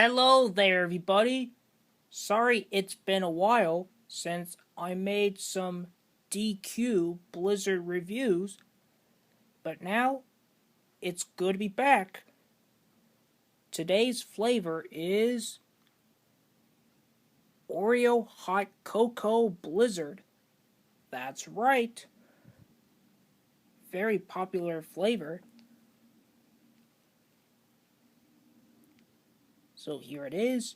Hello there, everybody. Sorry it's been a while since I made some DQ Blizzard reviews, but now it's good to be back. Today's flavor is Oreo Hot Cocoa Blizzard. That's right. Very popular flavor. So here it is.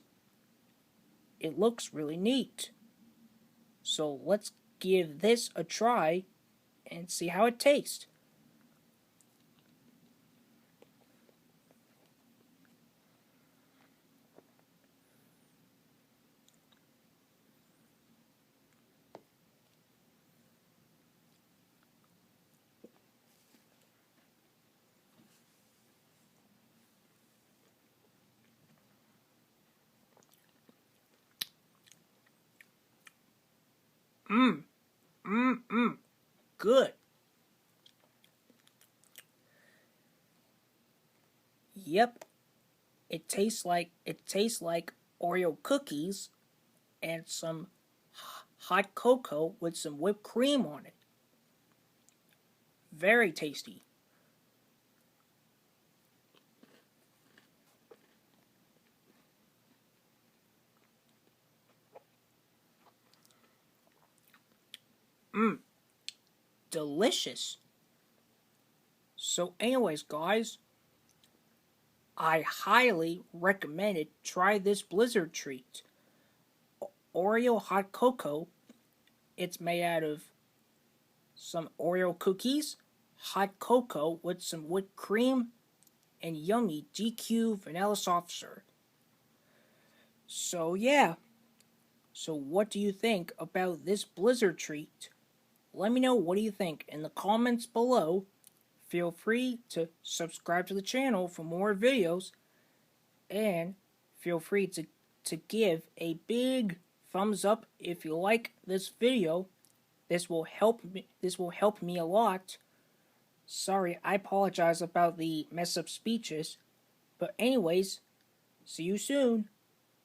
It looks really neat. So let's give this a try and see how it tastes. Good. Yep, it tastes like Oreo cookies and some hot cocoa with some whipped cream on it. Very tasty. Delicious. So anyways, guys, I highly recommend it. Try this Blizzard treat. Oreo hot cocoa. It's made out of some Oreo cookies, hot cocoa with some whipped cream, and yummy DQ vanilla soft serve. So yeah. So what do you think about this Blizzard treat? Let me know what do you think in the comments below. Feel free to subscribe to the channel for more videos, and feel free to give a big thumbs up if you like this video. This will help me a lot. Sorry, I apologize about the mess up speeches. But anyways, see you soon.